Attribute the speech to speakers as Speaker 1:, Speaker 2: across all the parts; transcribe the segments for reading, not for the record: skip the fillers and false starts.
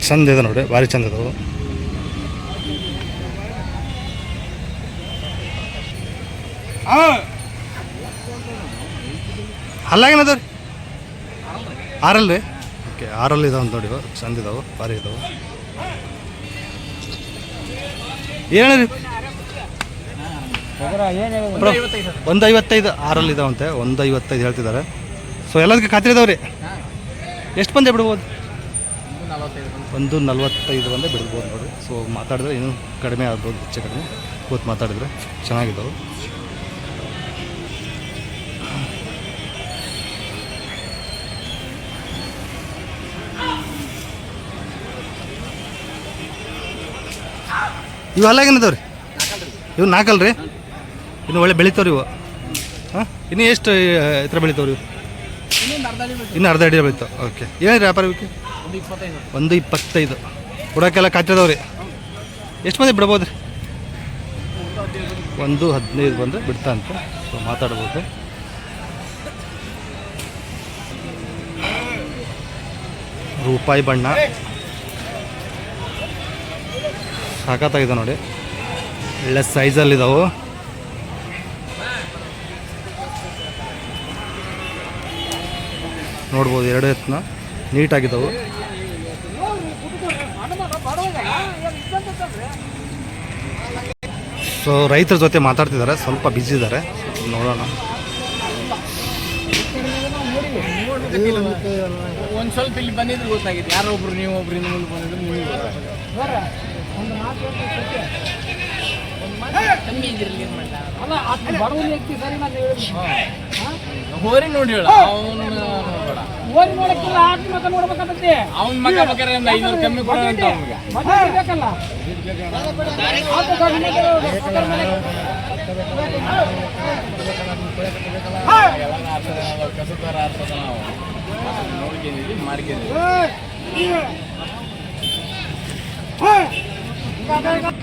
Speaker 1: ಚಂದ ಇದೆ ನೋಡಿ, ಭಾರಿ ಚಂದ ಇದಾವೆ. ಅಲ್ಲಾಗೇನದ ರೀ? ಆರಲ್ಲಿ ರೀ? ಓಕೆ, ಆರಲ್ಲಿ ಇದಾವೆ ನೋಡಿ, ಚಂದ ಇದಾವೆ, ಭಾರಿ ಇದಾವೆ. ಏನು ರೀ? 155 ಆರಲ್ಲಿ ಇದಾವಂತೆ, 155 ಹೇಳ್ತಿದ್ದಾರೆ. ಸೊ ಎಲ್ಲದಕ್ಕೆ ಖಾತ್ರಿ ಇದಾವೆ ರೀ. ಎಷ್ಟು ಬಂದೆ ಬಿಡ್ಬೋದು? 145 ಬಂದೆ ಬಿಡ್ಬೋದು ನೋಡಿರಿ. ಸೊ ಮಾತಾಡಿದ್ರೆ ಇನ್ನೂ ಕಡಿಮೆ ಆಗ್ಬೋದು, ಹೆಚ್ಚು ಕಡಿಮೆ ಕೂತು ಮಾತಾಡಿದ್ರೆ ಚೆನ್ನಾಗಿದ್ದಾವೆ. ಇವು ಅಲ್ಲಾಗೇನದವ ರೀ? ಇವು ನಾಲ್ಕಲ್ಲ ರೀ? ಇನ್ನು ಒಳ್ಳೆ ಬೆಳಿತಾವ್ರಿ ಇವು. ಹಾಂ, ಇನ್ನು ಎಷ್ಟು ಎತ್ತರ ಬೆಳಿತಾವ್ರಿ ಇವು? ಇನ್ನು ಅರ್ಧ ಅಡಿ ಬೆಳಿತಾವೆ. ಓಕೆ, ಏನಿದೆ ವ್ಯಾಪಾರ ಇವಕ್ಕೆ? 125 ಕೊಡೋಕ್ಕೆಲ್ಲ ಕಾಯ್ತದವ್ರಿ. ಎಷ್ಟು ಮಂದಿ ಬಿಡ್ಬೋದು ರೀ? 115 ಬಂದರೆ ಬಿಡ್ತಾ ಅಂತ. ಸೊ ಮಾತಾಡ್ಬೋದು. ರೂಪಾಯಿ ಬಣ್ಣ ಸಾಕತ್ತಾಗಿದೆ ನೋಡಿ, ಒಳ್ಳೆ ಸೈಜಲ್ಲಿದ್ದಾವೆ. ನೋಡ್ಬೋದು, ಎರಡು ಎತ್ತನ ನೀಟಾಗಿದ್ದಾವೆ. ಸೊ ರೈತರ ಜೊತೆ ಮಾತಾಡ್ತಿದ್ದಾರೆ, ಸ್ವಲ್ಪ ಬ್ಯುಸಿ ಇದ್ದಾರೆ, ನೋಡೋಣ.
Speaker 2: ಒಂದು ಸ್ವಲ್ಪ ಇಲ್ಲಿ ಬಂದಿದ್ರೆ ಗೊತ್ತಾಗಿತ್ತು, ಯಾರೋ ಒಬ್ರು ನೀವು ಒಬ್ರಿಂದ ಮುಂದೆ ಬಂದಿದ್ರು ನಿಮಗೆ ಹೋರಿ ನೋಡಿ ಹೇಳ ಅವನ ಮಗ ಬೇಕಾರೆ 500 ಕಮ್ಮಿ ಕೊಡೋಂತ ಕಸದಾರ ಆರ್ತದ ನಾವು ನೋಡ್ಕೊಂಡಿದ್ವಿ, ಮಾಡ್ಕೊಂಡಿದ್ವಿ.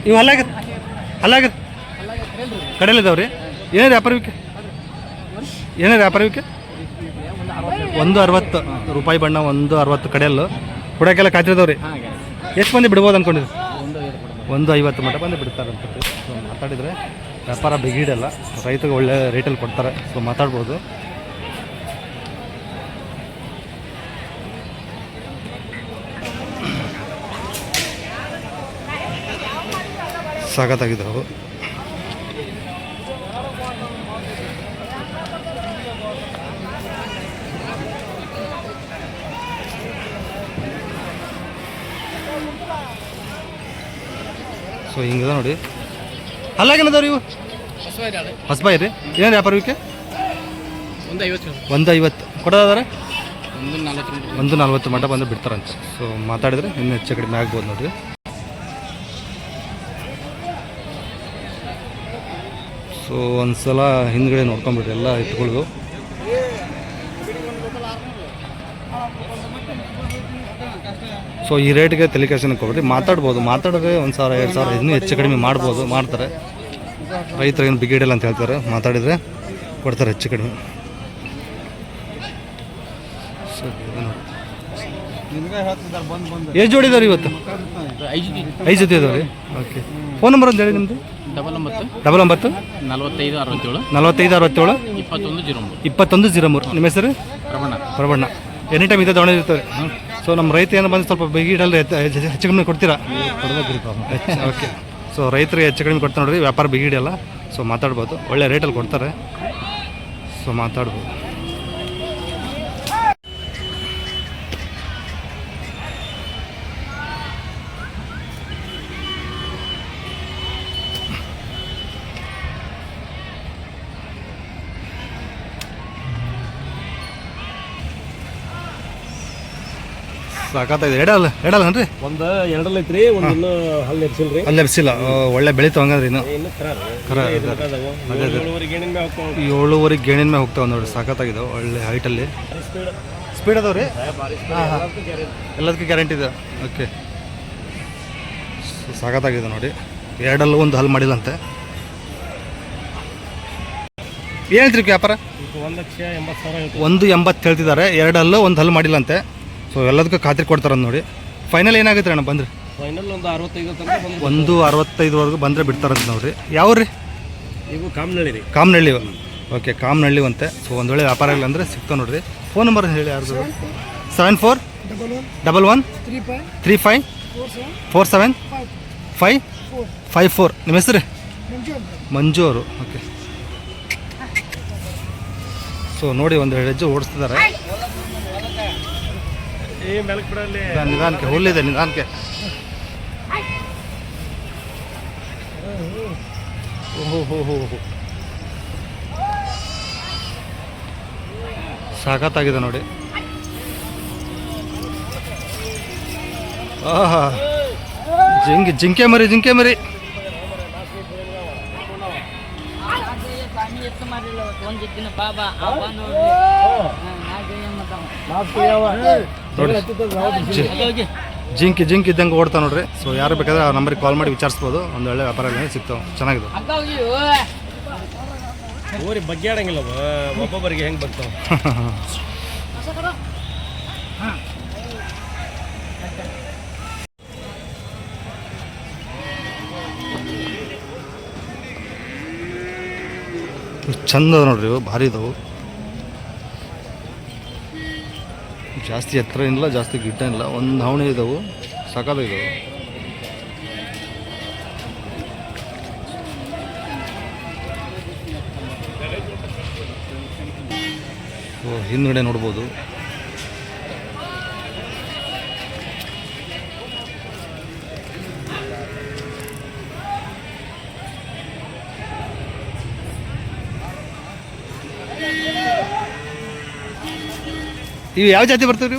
Speaker 1: ಇವು ಅಲ್ಲಾಗ ಕಡೆಯಲ್ಲಿದ್ದಾವೆ ರೀ. ಏನೇ ವ್ಯಾಪಾರಕ್ಕೆ? ಏನೇ ವ್ಯಾಪಾರಕ್ಕೆ? 160 ರೂಪಾಯಿ ಬಣ್ಣ, 160 ಕಡೆಯಲ್ಲು ಕೊಡೋಕ್ಕೆಲ್ಲ ಕಾಯ್ತಿರ್ತಾವೆ ರೀ. ಎಷ್ಟು ಮಂದಿ ಬಿಡ್ಬೋದು ಅಂದ್ಕೊಂಡಿರಿ? 150 ಮಟ್ಟ ಬಂದು ಬಿಡ್ತಾರೆ ಅಂತ. ಸೊ ಮಾತಾಡಿದರೆ ವ್ಯಾಪಾರ ಬಿಗಿಡಲ್ಲ, ರೈತರಿಗೆ ಒಳ್ಳೆ ರೇಟಲ್ಲಿ ಕೊಡ್ತಾರೆ. ಸೊ ಮಾತಾಡ್ಬೋದು. ಸಾಕತ್ತಾಗಿದ್ದಾವೆ. ಸೊ ಹಿಂಗಿದೆ ನೋಡಿ. ಅಲ್ಲಾಗೇನದವ್ರಿ ಇವು? ಹೊಸಬಾಯಿ ರೀ. ಏನು ವ್ಯಾಪಾರಕ್ಕೆ? 150 ಕೊಡೋದಾದ್ರೆ 140 ಮಟ್ಟ ಬಂದು ಬಿಡ್ತಾರಂತೆ. ಸೊ ಮಾತಾಡಿದ್ರೆ ಇನ್ನೂ ಹೆಚ್ಚು ಕಡಿಮೆ ಆಗ್ಬೋದು ನೋಡಿರಿ. ಸೊ ಒಂದು ಸಲ ಹಿಂದ್ಗಡೆ ನೋಡ್ಕೊಂಬಿಡ್ರಿ ಎಲ್ಲ ಎತ್ತುಗಳು. ಸೊ ಈ ರೇಟ್ಗೆ ತಲೆ ಕೆಲ್ಸಕ್ಕೆ ಹೋಗ್ಬಿಟ್ರಿ, ಮಾತಾಡ್ಬೋದು. ಮಾತಾಡಿದ್ರೆ 1000 2000 ಇನ್ನೂ ಹೆಚ್ಚು ಕಡಿಮೆ ಮಾಡ್ಬೋದು, ಮಾಡ್ತಾರೆ. ರೈತರು ಏನು ಬಿಗಿಡಿಲ್ಲ ಅಂತ ಹೇಳ್ತಾರೆ, ಮಾತಾಡಿದರೆ ಕೊಡ್ತಾರೆ ಹೆಚ್ಚು ಕಡಿಮೆ. ಸೊ ಎಷ್ಟು ಜೋಡಿ ಇದಾವೆ ಇವತ್ತು? 5 ಜೊತೆ ಇದಾವೆ ರೀ. ಓಕೆ, ಫೋನ್ ನಂಬರ್ ಅಂತ ಹೇಳಿ ನಿಮ್ಮದು? 99 45 67 2103. ನಿಮ್ಮ ಹೆಸರು? ಪ್ರಬಣ್ಣ. ಎನಿ ಟೈಮ್ ಇದೆ ದಾವಣಗೆರೆ ಇರ್ತಾರೆ. ಸೊ ನಮ್ಮ ರೈತ ಏನು ಬಂದು ಸ್ವಲ್ಪ ಬಿಗಿಡಲ್ಲಿ ಹೆಚ್ಚು ಕಡಿಮೆ ಕೊಡ್ತೀರಾ? ಓಕೆ. ಸೊ ರೈತರಿಗೆ ಹೆಚ್ಚು ಕಡಿಮೆ ಕೊಡ್ತಾರೆ ನೋಡಿರಿ, ವ್ಯಾಪಾರ ಬಿಗಿಡಲ್ಲ. ಸೊ ಮಾತಾಡ್ಬೋದು, ಒಳ್ಳೆ ರೇಟಲ್ಲಿ ಕೊಡ್ತಾರೆ. ಸೊ ಮಾತಾಡ್ಬೋದು. ಸಾಕಾಗ್ತಾಯಿದೆ. ಎಡಲ್ಲನ್ರಿ?
Speaker 2: ಒಂದು ಎರಡಲ್ಲಿ ಐತ್ರಿ, ಒಂದು ಇನ್ನೂ ಹಲ್ಲು ಎಬ್ಸಿಲ್ರಿ.
Speaker 1: ಅಲ್ಲಿ ಎಬ್ಸಿಲ್ಲ. ಒಳ್ಳೆ ಬೆಳೀತಾವ ಹಂಗಂದ್ರೆ ಇನ್ನು ಖರ 7 ಗೇಣಿನ ಮೇಲೆ ಹೋಗ್ತಾವೆ ನೋಡಿ. ಸಾಕಾಗಿದ್ದಾವೆ, ಒಳ್ಳೆ ಹೈಟಲ್ಲಿ. ಸ್ಪೀಡ್ ಅದಾವೆ ರೀ? ಹಾಂ, ಎಲ್ಲದಕ್ಕೂ ಗ್ಯಾರಂಟಿ ಇದೆ. ಓಕೆ, ಸಾಕಾಗಿದೆ ನೋಡಿ. ಎರಡಲ್ಲೂ ಒಂದು ಹಲ್ ಮಾಡಿಲ್ಲಂತೆ. ಏನೈತ್ರಿ ವ್ಯಾಪಾರ? 1,80,000 ಹೇಳ್ತಿದ್ದಾರೆ. 2 ಹಲ್ಲು 1 ಹಲ್ಲು ಮಾಡಿಲ್ಲಂತೆ. ಸೊ ಎಲ್ಲದಕ್ಕೂ ಖಾತ್ರಿ ಕೊಡ್ತಾರಂತ ನೋಡಿ. ಫೈನಲ್ ಏನಾಗುತ್ತೆ ಅಣ್ಣ ಬಂದರೆ?
Speaker 2: ಫೈನಲ್ ಒಂದು 65 ತನಕ
Speaker 1: 1,65ವರೆಗೂ ಬಂದರೆ ಬಿಡ್ತಾರಂತ ನೋಡ್ರಿ. ಯಾವ ರೀ?
Speaker 2: ಇವು ಕಾಮನಳ್ಳಿ ರೀ.
Speaker 1: ಕಾಮನಹಳ್ಳಿ. ಓಕೆ, ಕಾಮನಹಳ್ಳಿ ಅಂತೆ. ಸೊ ಒಂದು ವೇಳೆ ವ್ಯಾಪಾರ ಇಲ್ಲ ಅಂದರೆ ಸಿಗ್ತಾವೆ ನೋಡ್ರಿ. ಫೋನ್ ನಂಬರ್ ಹೇಳಿ ಯಾರ್ದು? 7411354754. ನಿಮ್ಮ ಹೆಸರು? ಮಂಜು ಅವರು. ಓಕೆ. ಸೊ ನೋಡಿ ಒಂದು ಹೆಜ್ಜೆ ಓಡಿಸ್ತಿದ್ದಾರೆ. ನಿಧಾನಕ್ಕೆ ಹುಲ್ಲಿದೆ, ನಿಧಾನಕ್ಕೆ. ಓಹೋ ಸಾಕತ್ತಾಗಿದೆ ನೋಡಿ. ಆಹಾ, ಜಿಂಕೆ ಮರಿ. ಜಿಂಕ್ ಇದ್ದಂಗೆ ಓಡ್ತಾ ನೋಡ್ರಿ. ಸೊ ಯಾರು ಬೇಕಾದ್ರೆ ಆ ನಂಬರಿಗೆ ಕಾಲ್ ಮಾಡಿ ವಿಚಾರಿಸ್ಬೋದು. ಒಂದು ಒಳ್ಳೆ ವ್ಯಾಪಾರ ಸಿಗ್ತಾವೆ, ಚೆನ್ನಾಗಿದೆ.
Speaker 2: ಬಗ್ಗೆ ಆಡಂಗಿಲ್ಲ ಒಬ್ಬೊಬ್ಬರಿಗೆ ಹೆಂಗೆ ಬರ್ತಾವೆ.
Speaker 1: ಚಂದ ನೋಡ್ರಿ, ಇವು ಭಾರಿ ಇದಾವು. ಜಾಸ್ತಿ ಎತ್ತರ ಇಲ್ಲ, ಜಾಸ್ತಿ ಗಿಡ್ಡ ಇಲ್ಲ, ಒಂದು ಹಾವಣಿ ಇದಾವು, ಸಾಕಾಗಿದ್ದಾವೆ. ಸೊ ಹಿಂದ್ಗಡೆ ನೋಡ್ಬೋದು. ಇವು ಯಾವ ಜಾತಿ ಬರ್ತಾವೆ ರೀ?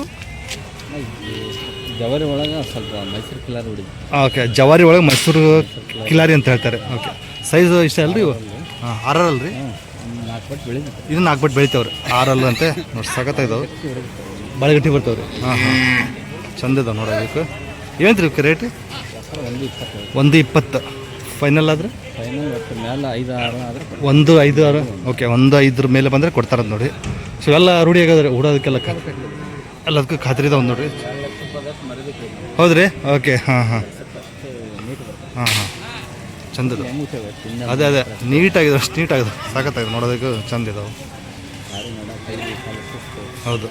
Speaker 2: ಜವಾರಿ ಒಳಗೆ ಸ್ವಲ್ಪ ಮೈಸೂರು ಕಿಲಾರಿ ಹೊಡಿ.
Speaker 1: ಓಕೆ, ಜವಾರಿ ಒಳಗೆ ಮೈಸೂರು ಕಿಲಾರಿ ಅಂತ ಹೇಳ್ತಾರೆ. ಓಕೆ, ಸೈಜ್ ಇಷ್ಟ ಅಲ್ರಿ ಇವು? ಹಾಂ, 6 ಅಲ್ರಿ?
Speaker 2: 4 ಬಟ್ ಬೆಳಿತೀವಿ.
Speaker 1: ಇದು 4 ಬಟ್ ಬೆಳಿತಾವ್ರಿ. 6 ಅಂತೆ ನೋಡಿ, ಸಖತ್ತಾಗಿದ್ದಾವೆ. ಬಾಳೆಗಟ್ಟಿ ಬರ್ತಾವ್ರಿ. ಹಾಂ, ಚಂದ ಇದಾವೆ ನೋಡೋದಕ್ಕೆ. ಏನಂತ ರೀ ರೇಟ್? 1,20. ಫೈನಲ್ ಆದರೆ?
Speaker 2: ಫೈನಲ್ ಮೇಲೆ 5-6 ಆದರೆ
Speaker 1: 1,5,6. ಓಕೆ, 1,5 ಮೇಲೆ ಬಂದರೆ ಕೊಡ್ತಾರಂತ ನೋಡಿ. ಸೊ ಎಲ್ಲ ರೂಢಿ ಆಗೋದ್ರಿ ಉಡೋದಕ್ಕೆಲ್ಲ, ಎಲ್ಲದಕ್ಕೂ ಖಾತ್ರಿ ಇದಾವೆ ನೋಡಿರಿ. ಹೌದ್ರಿ? ಓಕೆ. ಹಾಂ, ಚಂದ ಇದೆ. ಅದೇ ನೀಟಾಗಿದೆ, ಅಷ್ಟು ನೀಟಾಗಿದೆ, ಸಾಕತ್ತಾಗಿದೆ ನೋಡೋದಕ್ಕೆ, ಚಂದ ಇದಾವೆ. ಹೌದು,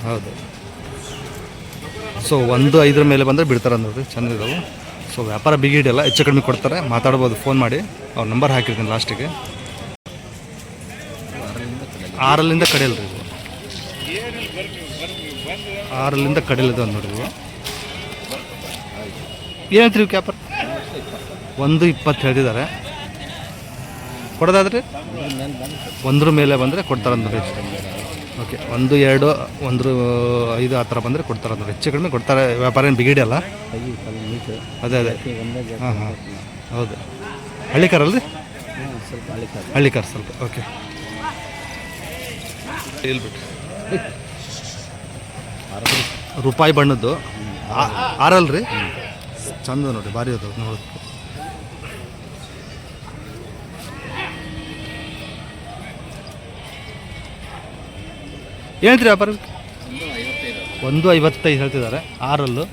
Speaker 1: ಹೌದು. ಸೊ 1,5 ಮೇಲೆ ಬಂದರೆ ಬಿಡ್ತಾರೆ ನೋಡ್ರಿ, ಚಂದ ಇದಾವೆ. ಸೊ ವ್ಯಾಪಾರ ಬಿಗಿಡಿಯಲ್ಲ, ಹೆಚ್ಚು ಕಡಿಮೆ ಕೊಡ್ತಾರೆ, ಮಾತಾಡ್ಬೋದು. ಫೋನ್ ಮಾಡಿ, ಅವ್ರ ನಂಬರ್ ಹಾಕಿರ್ತೀನಿ ಲಾಸ್ಟಿಗೆ. 6 ಕಡೆಯಲ್ರಿ ಇವು, 6 ಕಡೆಯಲ್ಲಿದೆ ನೋಡ್ರಿ ಇವು. ಏನಂತೀರಿ ಇವು ವ್ಯಾಪಾರ? 1,20 ಹೇಳ್ತಿದ್ದಾರೆ. ಕೊಡೋದಾದ್ರೆ 1 ಮೇಲೆ ಬಂದರೆ ಕೊಡ್ತಾರೆ ನೋಡಿ. ಓಕೆ, 1, 2, 1, 5 ಆ ಥರ ಬಂದರೆ ಕೊಡ್ತಾರೆ ನೋಡಿ, ಹೆಚ್ಚು ಕಡಿಮೆ ಕೊಡ್ತಾರೆ. ವ್ಯಾಪಾರ ಏನು ಬಿಗಿಡಿಯಲ್ಲ. ಅದೇ. ಹಾಂ, ಹೌದು. ಹಳ್ಳಿಕಾರಲ್ರಿ? ಹಳ್ಳಿಕಾರ ಸ್ವಲ್ಪ. ಓಕೆ, ಹೇಳ್ಬಿಟ್ಟು ರೂಪಾಯಿ ಬಣ್ಣದ್ದು 6 ಅಲ್ರಿ? ಚಂದ ನೋಡಿ, ಭಾರಿ ಅದು ನೋಡೋದಕ್ಕೆ. ಏನಂತೀರಿ ವ್ಯಾಪಾರ? 1,55 ಹೇಳ್ತಿದ್ದಾರೆ. 6 ಅಲ್ಲು.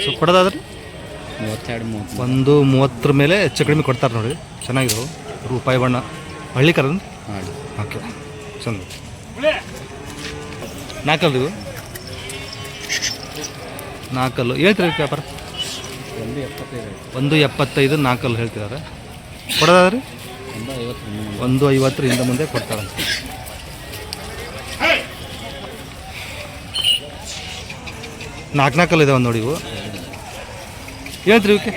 Speaker 1: ಸೊ ಕೊಡೋದಾದ್ರೆ 1,30 ಮೇಲೆ ಹೆಚ್ಚು ಕಡಿಮೆ ಕೊಡ್ತಾರೆ ನೋಡಿ, ಚೆನ್ನಾಗಿದ್ದಾವೆ. ರೂಪಾಯಿ ಬಣ್ಣ, ಹಳ್ಳಿಕಾರ. ಓಕೆ, ಚಂದ. 4 ಅಲ್ರಿ ಇವು? 4 ಅಲ್ಲು. ಹೇಳ್ತೀರಿ ವ್ಯಾಪಾರ? 1,75 4 ಅಲ್ಲು ಹೇಳ್ತಿದ್ದಾರೆ. ಕೊಡೋದಾದ್ರೆ 1,50 ಮುಂದೆ ಕೊಡ್ತಾರಂತೆ. ನಾಲ್ಕು ಇದಾವೆ ನೋಡಿ ಇವು. ಹೇಳ್ತೀರಿ ಇವಕ್ಕೆ?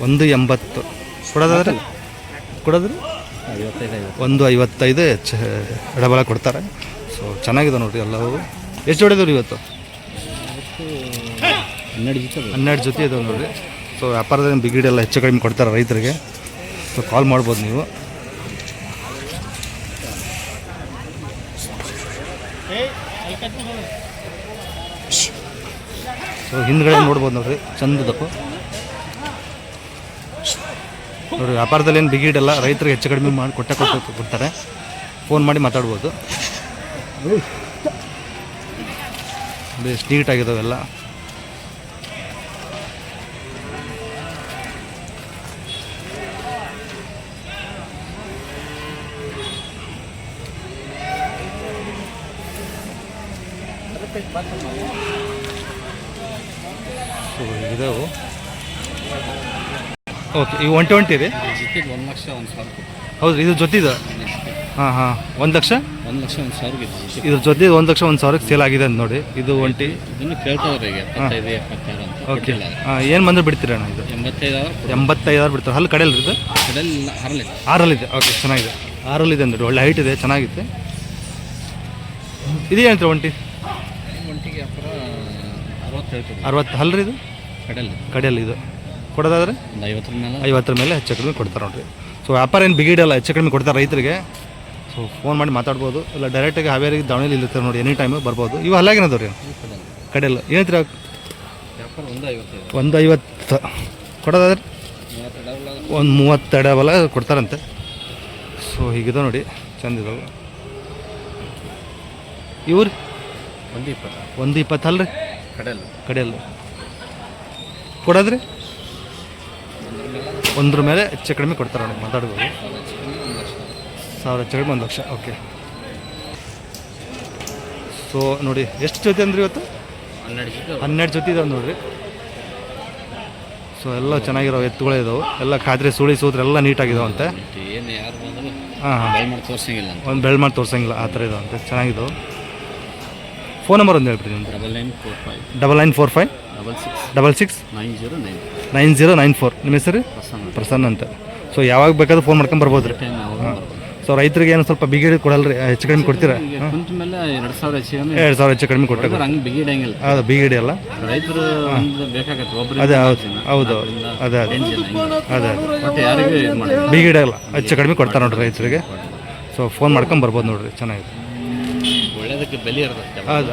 Speaker 1: 1,80. ಕೊಡೋದಾದ್ರೆ 1,55 ಹೆಚ್ಚು ಎಡಬಲ ಕೊಡ್ತಾರೆ. ಸೊ ಚೆನ್ನಾಗಿದೆ ನೋಡಿರಿ ಎಲ್ಲವೂ. ಎಷ್ಟು ಹೊಡೆದವ್ರಿ ಇವತ್ತು? 12 ಜೊತೆ ಇದಾವೆ ನೋಡಿರಿ. ಸೊ ವ್ಯಾಪಾರದ ಬಿಗಿಡೆಲ್ಲ ಹೆಚ್ಚು ಕಡಿಮೆ ಕೊಡ್ತಾರೆ ರೈತರಿಗೆ. ಸೊ ಕಾಲ್ ಮಾಡ್ಬೋದು ನೀವು. ಸೊ ಹಿಂದ್ಗಡೆ ನೋಡ್ಬೋದು ನೋಡ್ರಿ, ಚಂದದಪ್ಪು. ನೋಡಿ ವ್ಯಾಪಾರದಲ್ಲಿ ಏನು ಬಿಗಿಡಲ್ಲ, ರೈತರಿಗೆ ಹೆಚ್ಚು ಕಡಿಮೆ ಮಾಡಿ ಕೊಡ್ತಾರೆ. ಫೋನ್ ಮಾಡಿ ಮಾತಾಡ್ಬೋದು. ಎಷ್ಟು ನೀಟಾಗಿದ್ದಾವೆಲ್ಲ. ಸೊ ಇದಾವೆ. ಓಕೆ, ಇವು ಒಂಟಿ ರೀ?
Speaker 2: 1,01,000
Speaker 1: ಹೌದು, ಇದು ಜೊತೆದು? ಹಾಂ, 1 ಲಕ್ಷ
Speaker 2: 1,01,000
Speaker 1: ಇದ್ರ ಜೊತೆ 1,01,000 ಸೇಲ್ ಆಗಿದೆ ಅಂತ ನೋಡಿ. ಇದು ಒಂಟಿ
Speaker 2: ಇದನ್ನು ಕೇಳ್ತಾವ್ರೆ ಈಗ 75, 76 ಅಂತ.
Speaker 1: ಓಕೆ, ಏನು ಬಂದರೆ ಬಿಡ್ತೀರಣ್ಣ? ಇದು 85,000 ಬಿಡ್ತಾರೆ. ಹಲ್ಲು ಕಡೆಯಲ್ಲಿ ಇದು?
Speaker 2: ಕಡೆಯಲ್ಲಿ
Speaker 1: 6ರಲ್ಲಿದೆ. ಓಕೆ, ಚೆನ್ನಾಗಿದೆ. 6ರಲ್ಲಿದೆ ನೋಡಿ, ಒಳ್ಳೆ ಹೈಟ್ ಇದೆ, ಚೆನ್ನಾಗಿದೆ. ಇದೇ ಹೇಳ್ತೀರ ಒಂಟಿಗೆ
Speaker 2: ವ್ಯಾಪಾರ 60
Speaker 1: 60 ಹಲ್ರಿ ಇದು? ಕಡೆಯಲ್ಲಿ ಇದು ಕೊಡೋದಾದ್ರೆ 50 ಮೇಲೆ ಹೆಚ್ಚು ಕಡಿಮೆ ಕೊಡ್ತಾರೆ ನೋಡಿರಿ. ಸೊ ವ್ಯಾಪಾರ ಏನು ಬಿಗಿಡಲ್ಲ, ಹೆಚ್ಚು ಕಡಿಮೆ ಕೊಡ್ತಾರೆ ರೈತರಿಗೆ. ಸೊ ಫೋನ್ ಮಾಡಿ ಮಾತಾಡ್ಬೋದು, ಇಲ್ಲ ಡೈರೆಕ್ಟಾಗಿ ಹಾವೇರಿಗೆ ದಾವಣಗೆರೆ ಇರ್ತಾರೆ ನೋಡಿ, ಎನಿ ಟೈಮು ಬರ್ಬೋದು. ಇವು ಹಲ್ಲಾಗಿನದವ್ರಿ ಕಡೆಯಲ್ಲ ಏನಂತೀರ? 150 ಕೊಡೋದಾದ್ರೆ 30 ಅಡಬಲ ಕೊಡ್ತಾರಂತೆ. ಸೊ ಹೀಗಿದೆ ನೋಡಿ, ಚಂದ ಇದಾವೆ. ಇವ್ರಿ 120 ಅಲ್ರಿ ಕಡೆಯಲ್ಲ ಕೊಡೋದ್ರಿ? 1 ಮೇಲೆ ಹೆಚ್ಚು ಕಡಿಮೆ ಕೊಡ್ತಾರೆ ನೋಡಿ, ಮಾತಾಡ್ಬೋದು. 1,000 ಹೆಚ್ಚು ಕಡಿಮೆ 1 ಲಕ್ಷ. ಓಕೆ. ಸೊ ನೋಡಿ, ಎಷ್ಟು ಜೊತೆ ಅಂದ್ರಿ ಇವತ್ತು? 12 ಜೊತೆ ಇದಾವೆ ನೋಡಿರಿ. ಸೊ ಎಲ್ಲ ಚೆನ್ನಾಗಿರೋ ಎತ್ತುಗಳೇ ಇದಾವೆ, ಎಲ್ಲ ಖಾದ್ರಿ ಸುಳಿ ಸೂತ್ರ ಎಲ್ಲ ನೀಟಾಗಿದಾವಂತೆ. ಒಂದು ಬೆಳೆ ಮಾಡಿ ತೋರ್ಸಂಗಿಲ್ಲ, ಆ ಥರ ಇದಾವಂತೆ, ಚೆನ್ನಾಗಿದ್ದಾವೆ. ಫೋನ್ ನಂಬರ್ ಒಂದು ಹೇಳ್ಬಿಡಿ ನಿಮ್ದು. 9945 66 9094. ನಿಮ್ಮ ಹೆಸರು? ಪ್ರಸನ್ನ ಅಂತ. ಸೊ ಯಾವಾಗ ಬೇಕಾದ್ರೂ ಫೋನ್ ಮಾಡ್ಕೊಂಡು ಬರ್ಬೋದು ರೀ. ಸೊ ರೈತರಿಗೆ ಏನು ಸ್ವಲ್ಪ ಬಿಗಿಡಿ ಕೊಡಲ್ಲ ರೀ, ಹೆಚ್ಚು ಕಡಿಮೆ ಕೊಡ್ತೀರಾ? 2,000 ಹೆಚ್ಚು ಕಡಿಮೆ ಕೊಟ್ಟರೆ ಅದು ಬಿಗಿಡಿ ಅಲ್ಲ, ಅದೇ ಹೌದು ಅದೇ ಬಿಗಿಡಿ ಅಲ್ಲ, ಹೆಚ್ಚು ಕಡಿಮೆ ಕೊಡ್ತಾರೆ ನೋಡ್ರಿ ರೈತರಿಗೆ. ಸೊ ಫೋನ್ ಮಾಡ್ಕೊಂಡು ಬರ್ಬೋದು ನೋಡ್ರಿ, ಚೆನ್ನಾಗಿದೆ.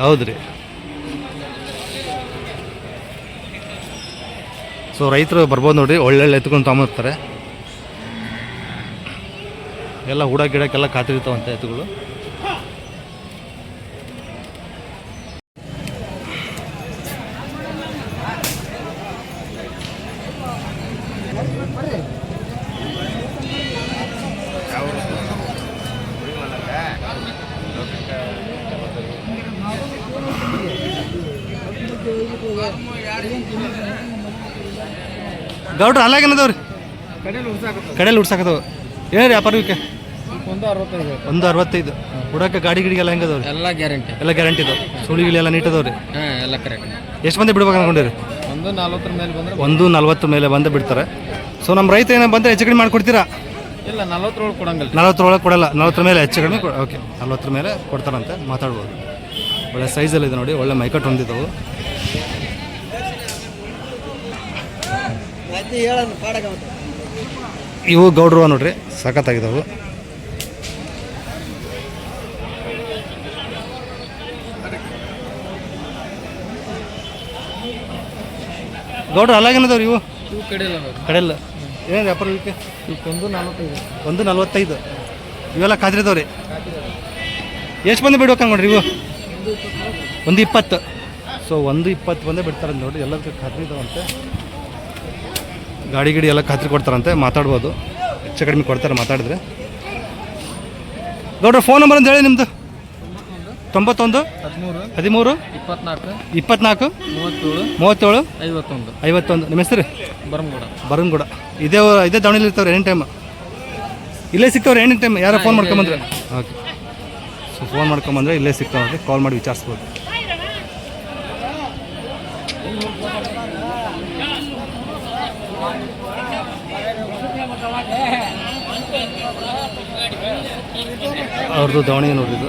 Speaker 1: ಹೌದು ರೀ. ಸೊ ರೈತರು ಬರ್ಬೋದು ನೋಡಿರಿ, ಒಳ್ಳೊಳ್ಳೆ ಎತ್ಕೊಂಡು ತೊಗೊಂಬರ್ತಾರೆ. ಎಲ್ಲ ಹುಡ ಗಿಡಕ್ಕೆಲ್ಲ ಕಾತಿರ್ತಾವಂತ ಎತ್ತುಗಳು. ಗೌಡ್ರು ಅಲ್ಲಾಗೇನದವ್ರಿ? ಕಡೆಯಲ್ಲಿ ಉಡ್ಸಾಕದವ. ಏನು ವ್ಯಾಪಾರಕ್ಕೆ? 165. ಹುಡಕ್ಕೆ ಗಾಡಿ ಗಿಡಿಗೆಲ್ಲ ಹೆಂಗದವ್ರಿ? ಎಲ್ಲ ಗ್ಯಾರಂಟಿ ಇದಾವೆ. ಸುಳಿಗಿಳಿ ಎಲ್ಲ ನೀಟ್ ಅದಾವ್ರಿ?
Speaker 2: ಎಲ್ಲ ಕರೆಕ್ಟ್.
Speaker 1: ಎಷ್ಟು ಮಂದಿ ಬಿಡ್ಬೇಕು ಅನ್ಕೊಂಡಿರಿ? 140 ಮೇಲೆ ಬಂದು ಬಿಡ್ತಾರೆ. ಸೊ ನಮ್ಮ ರೈತ ಏನೋ ಬಂದರೆ ಹೆಚ್ಚು ಕಡಿಮೆ ಮಾಡಿಕೊಡ್ತೀರಾ?
Speaker 2: ಇಲ್ಲ, 40 ಕೊಡಂಗಿಲ್ಲ.
Speaker 1: 40 ಕೊಡಲ್ಲ, 40 ಮೇಲೆ ಹೆಚ್ಚು ಕಡಿಮೆ. ಓಕೆ, 40 ಮೇಲೆ ಕೊಡ್ತಾರಂತೆ, ಮಾತಾಡ್ಬೋದು. ಒಳ್ಳೆ ಸೈಜಲ್ಲಿದೆ ನೋಡಿ, ಒಳ್ಳೆ ಮೈಕಟ್ಟು ಹೊಂದಿದ್ದವು. ಇವು ಗೌಡ್ರು ನೋಡ್ರಿ, ಸಖತ್ತಾಗಿದ್ದಾವೆ. ಗೌಡ್ರು ಅಲ್ಲಾಗೇನದವ್ರಿ ಇವು? ಕಡೆಯಲ್ಲ. ಏನು ವ್ಯಾಪಾರ ಇವಕ್ಕೆ? 145. ಇವೆಲ್ಲ ಖಾದ್ರಿದವ್ರಿ? ಎಷ್ಟು ಬಂದು ಬಿಡ್ಬೇಕು ನೋಡ್ರಿ ಇವು? 120. ಸೊ 120 ಬಂದೇ ಬಿಡ್ತಾರೆ ನೋಡಿರಿ, ಎಲ್ಲದಕ್ಕೂ ಖಾತ್ರಿ ಇದಾವಂತೆ. ಗಾಡಿ ಗಿಡಿ ಎಲ್ಲ ಖಾತ್ರಿ ಕೊಡ್ತಾರಂತೆ, ಮಾತಾಡ್ಬೋದು, ಹೆಚ್ಚು ಕಡಿಮೆ ಕೊಡ್ತಾರೆ ಮಾತಾಡಿದ್ರೆ. ಗೌಡ್ರ ಫೋನ್ ನಂಬರ್ ಅಂತ ಹೇಳಿ ನಿಮ್ಮದು? 91 13 24 37 51. ನಿಮ್ಮ ಹೆಸರು? ಬರಂಗೂಡ. ಇದೇ ದಾವಣಗೆರೆ ಇರ್ತಾವ್ರಿ ಎನಿ ಟೈಮ್? ಇಲ್ಲೇ ಸಿಗ್ತಾವ್ರಿ ಎನಿ ಟೈಮ್? ಯಾರೋ ಫೋನ್ ಮಾಡ್ಕೊಂಬಂದ್ರೆ? ಓಕೆ. ಸೊ ಫೋನ್ ಮಾಡ್ಕೊಂಬಂದ್ರೆ ಇಲ್ಲೇ ಸಿಗ್ತಾವ್ರಿ, ಕಾಲ್ ಮಾಡಿ ವಿಚಾರಿಸ್ಬೋದು. ಅವ್ರದ್ದು ದಾವಣಗೆರೆ ನೋಡ್ರಿದ್ದು.